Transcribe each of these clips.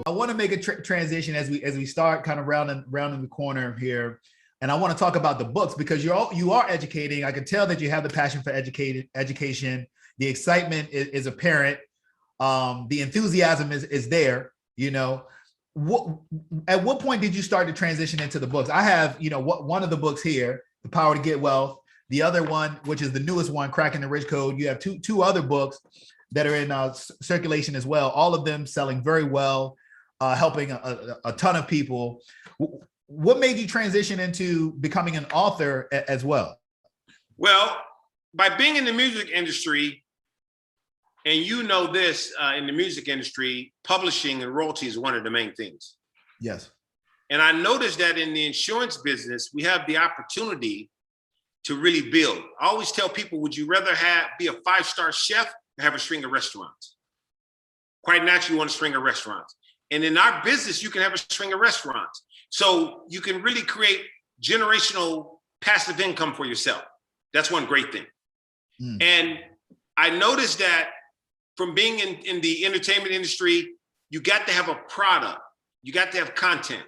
I want to make a transition as we start kind of rounding the corner here, and I want to talk about the books because you are educating. I can tell that you have the passion for education. The excitement is apparent. The enthusiasm is there. You know, at what point did you start to transition into the books? I have, one of the books here, The Power to Get Wealth. The other one, which is the newest one, Cracking the Rich Code. You have two other books that are in circulation as well. All of them selling very well, helping a ton of people. What made you transition into becoming an author as well? Well, by being in the music industry, and this in the music industry, publishing and royalties is one of the main things. Yes. And I noticed that in the insurance business, we have the opportunity to really build. I always tell people, would you rather be a 5-star chef or have a string of restaurants? Quite naturally, you want a string of restaurants. And in our business, you can have a string of restaurants. So you can really create generational passive income for yourself. That's one great thing. And I noticed that from being in the entertainment industry, you got to have a product. You got to have content.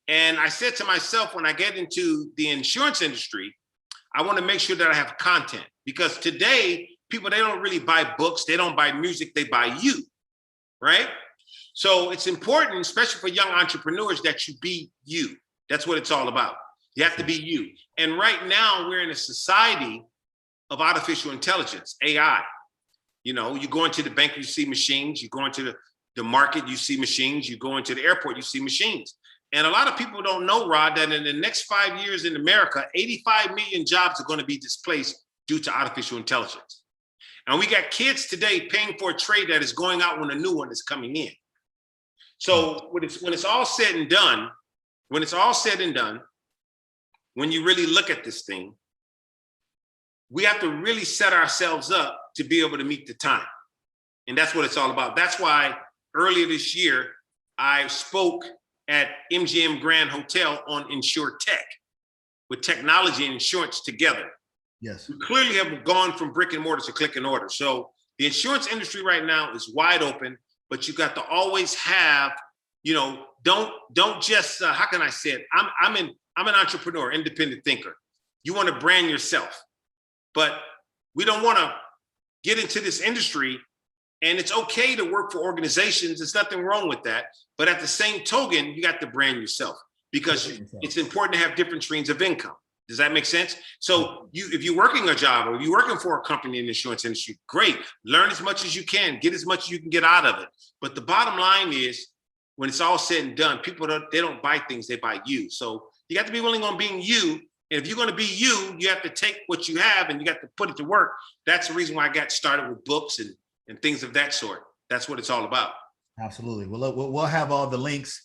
And I said to myself, when I get into the insurance industry, I want to make sure that I have content, because today people, they don't really buy books. They don't buy music. They buy you, right? So it's important, especially for young entrepreneurs, that you be you. That's what it's all about. You have to be you. And right now we're in a society of artificial intelligence, AI. You go into the bank, you see machines. You go into the market, you see machines. You go into the airport, you see machines. And a lot of people don't know, Rod, that in the next 5 years in America, 85 million jobs are going to be displaced due to artificial intelligence. And we got kids today paying for a trade that is going out when a new one is coming in. So when it's all said and done, when you really look at this thing, we have to really set ourselves up to be able to meet the time. And that's what it's all about. That's why earlier this year, I spoke at MGM Grand Hotel on Insure Tech, with technology and insurance together. Yes. We clearly have gone from brick and mortar to click and order. So the insurance industry right now is wide open, but you got to always have, don't just, how can I say it? I'm an entrepreneur, independent thinker. You want to brand yourself, but we don't want to get into this industry. And it's okay to work for organizations. There's nothing wrong with that. But at the same token, you got to brand yourself, because it's important to have different streams of income. Does that make sense? So if you're working a job or you're working for a company in the insurance industry, great. Learn as much as you can, get as much as you can get out of it. But the bottom line is, when it's all said and done, people they don't buy things, they buy you. So you got to be willing on being you. And if you're going to be you, you have to take what you have and you got to put it to work. That's the reason why I got started with books and things of that sort. That's what it's all about. Absolutely. Well, we'll have all the links,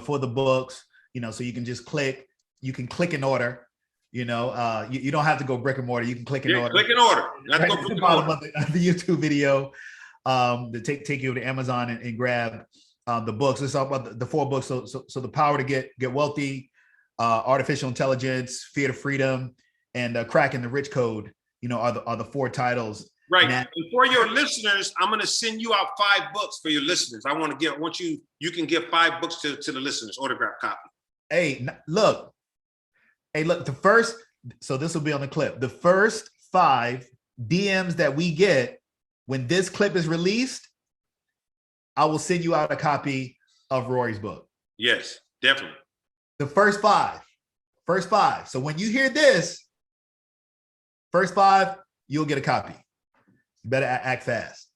for the books, so you can just click. You can click in order. You don't have to go brick and mortar. You can click in order. Click in order. Not right at the bottom of the YouTube video, to take you to Amazon and grab the books. Let's talk about the 4 books. So The Power to Get Wealthy, Artificial Intelligence, Fear to Freedom, and Cracking the Rich Code. Are the 4 titles. Right. And for your listeners, I'm going to send you out 5 books for your listeners. You can give 5 books to the listeners, autographed copy. Hey, look, so this will be on the clip. The first 5 DMs that we get when this clip is released, I will send you out a copy of Rory's book. Yes, definitely. The first 5. So when you hear this, first 5, you'll get a copy. You better act fast.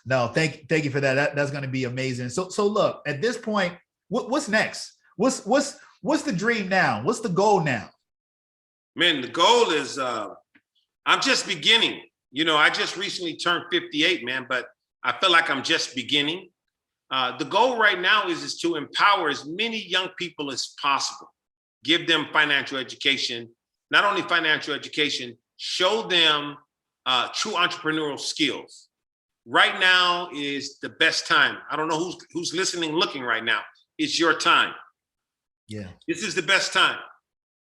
No, thank you for that. That's going to be amazing. So look, at this point, what's next? What's the dream now? What's the goal now? Man, the goal is, I'm just beginning. I just recently turned 58, man, but I feel like I'm just beginning. The goal right now is to empower as many young people as possible. Give them financial education, not only financial education, show them true entrepreneurial skills. Right now is the best time. I don't know who's listening, looking right now. It's your time. Yeah. This is the best time.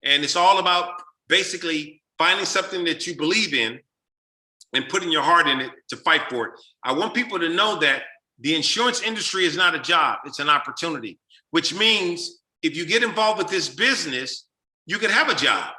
And it's all about basically finding something that you believe in and putting your heart in it to fight for it. I want people to know that The insurance industry is not a job, it's an opportunity, which means if you get involved with this business, you can have a job.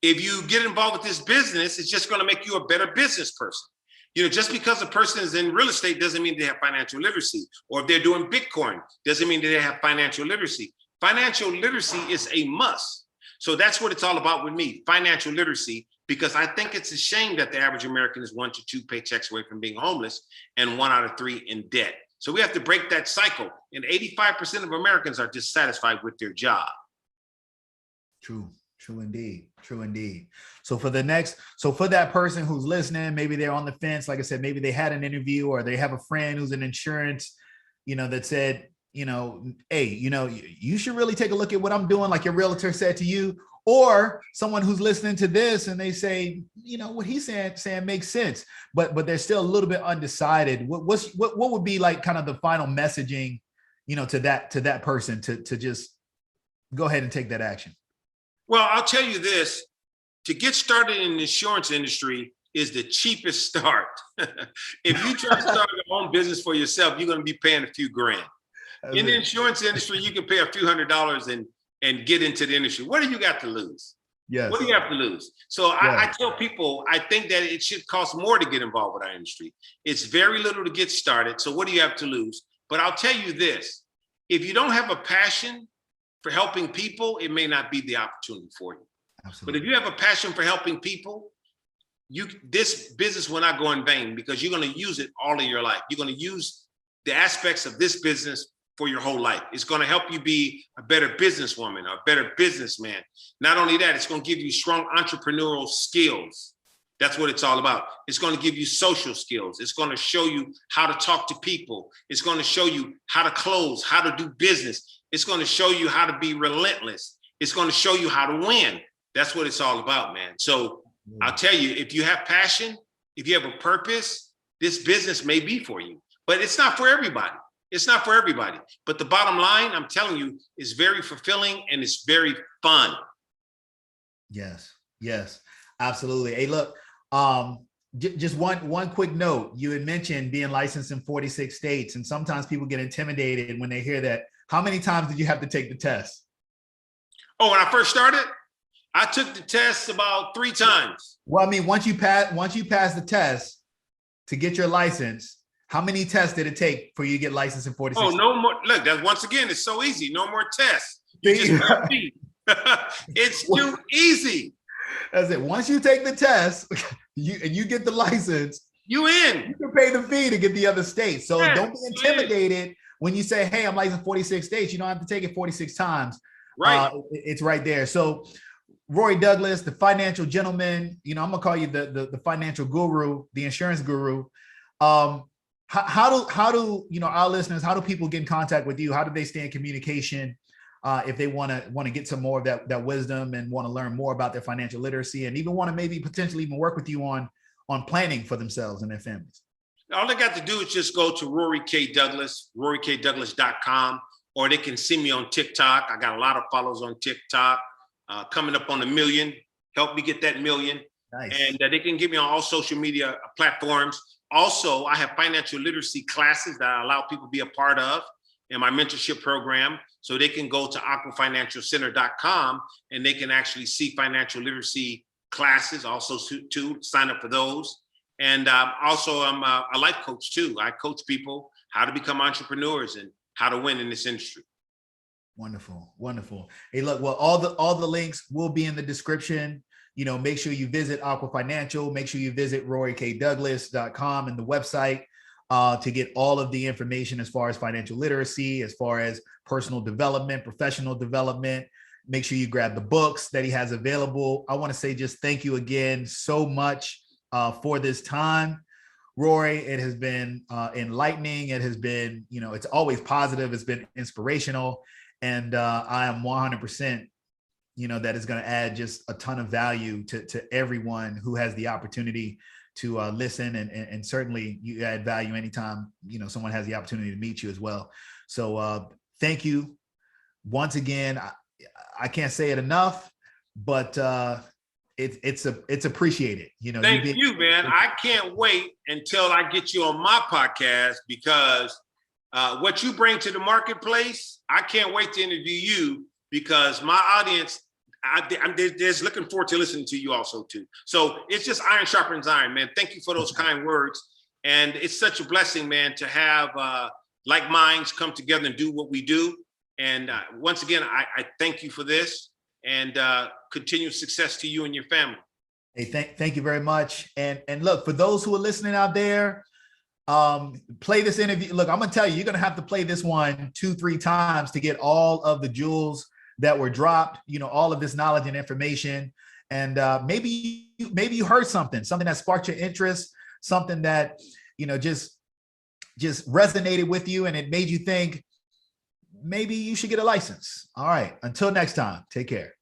If you get involved with this business, it's just going to make you a better business person. You know, just because a person is in real estate doesn't mean they have financial literacy. Or if they're doing Bitcoin, doesn't mean that they have financial literacy. Financial literacy is a must. So that's what it's all about with me, financial literacy, because I think it's a shame that the average American is 1 to 2 paychecks away from being homeless and 1 out of 3 in debt. So we have to break that cycle. And 85% of Americans are dissatisfied with their job. True. True indeed. True indeed. So for that person who's listening, maybe they're on the fence. Like I said, maybe they had an interview or they have a friend who's in insurance, that said, hey, you should really take a look at what I'm doing, like your realtor said to you, or someone who's listening to this and they say, what he's saying makes sense, but they're still a little bit undecided. What would be like kind of the final messaging, to that person to just go ahead and take that action? Well, I'll tell you this, to get started in the insurance industry is the cheapest start. If you try to start your own business for yourself, you're going to be paying a few grand. In the insurance industry, you can pay a few $100s and get into the industry. What do you got to lose? Yes. What do you have to lose? So I tell people, I think that it should cost more to get involved with our industry. It's very little to get started. So what do you have to lose? But I'll tell you this, if you don't have a passion for helping people, it may not be the opportunity for you. Absolutely. But if you have a passion for helping people, this business will not go in vain because you're going to use it all of your life. You're going to use the aspects of this business for your whole life. It's going to help you be a better businesswoman, a better businessman. Not only that, it's going to give you strong entrepreneurial skills. That's what it's all about. It's going to give you social skills. It's going to show you how to talk to people. It's going to show you how to close, how to do business. It's going to show you how to be relentless. It's going to show you how to win. That's what it's all about, man. So I'll tell you, if you have passion, if you have a purpose, this business may be for you, but it's not for everybody. It's not for everybody. But the bottom line, I'm telling you, is very fulfilling and it's very fun. Yes, absolutely. Hey, look, just one quick note. You had mentioned being licensed in 46 states, and sometimes people get intimidated when they hear that. How many times did you have to take the test? Oh, when I first started, I took the test about 3 times. Well, I mean, once you pass the test to get your license, how many tests did it take for you to get licensed in 46? Oh, no more. Look, that once again, it's so easy. No more tests. You just repeat. It's too easy. That's it. Once you take the test, you get the license, you in. You can pay the fee to get the other states. So don't be intimidated when you say, hey, I'm licensed in 46 states. You don't have to take it 46 times. Right. It's right there. So Rory Douglas, the financial gentleman, I'm gonna call you the financial guru, the insurance guru. How do our listeners, how do people get in contact with you? How do they stay in communication if they want to get some more of that wisdom and want to learn more about their financial literacy and even want to maybe potentially even work with you on planning for themselves and their families? All they got to do is just go to Rory K. Douglas, RoryKDouglas.com, or they can see me on TikTok. I got a lot of followers on TikTok, coming up on 1 million. Help me get that 1 million. Nice. And they can get me on all social media platforms. Also, I have financial literacy classes that I allow people to be a part of in my mentorship program. So they can go to aquafinancialcenter.com and they can actually see financial literacy classes, also to sign up for those. And also, I'm a life coach too. I coach people how to become entrepreneurs and how to win in this industry. Wonderful, wonderful. Hey, look, well, all the links will be in the description. Make sure you visit Aqua Financial. Make sure you visit RoryKDouglas.com and the website to get all of the information as far as financial literacy, as far as personal development, professional development. Make sure you grab the books that he has available. I want to say just thank you again so much for this time. Rory, it has been enlightening. It has been, it's always positive. It's been inspirational. And I am 100%, that is going to add just a ton of value to everyone who has the opportunity to listen. And certainly you add value anytime, someone has the opportunity to meet you as well. So thank you once again. I can't say it enough, but it's appreciated. You know, Thank you, man. I can't wait until I get you on my podcast, because what you bring to the marketplace, I can't wait to interview you, because my audience, I'm just looking forward to listening to you also too. So it's just iron sharpens iron, man. Thank you for those kind words. And it's such a blessing, man, to have like minds come together and do what we do. And once again, I thank you for this, and continued success to you and your family. Hey, thank you very much. And look, for those who are listening out there, play this interview. Look, I'm gonna tell you, you're gonna have to play this one 2-3 times to get all of the jewels that were dropped, you know, all of this knowledge and information. And maybe you heard something that sparked your interest, something that, you know, just resonated with you, and it made you think maybe you should get a license. All right, until next time, take care.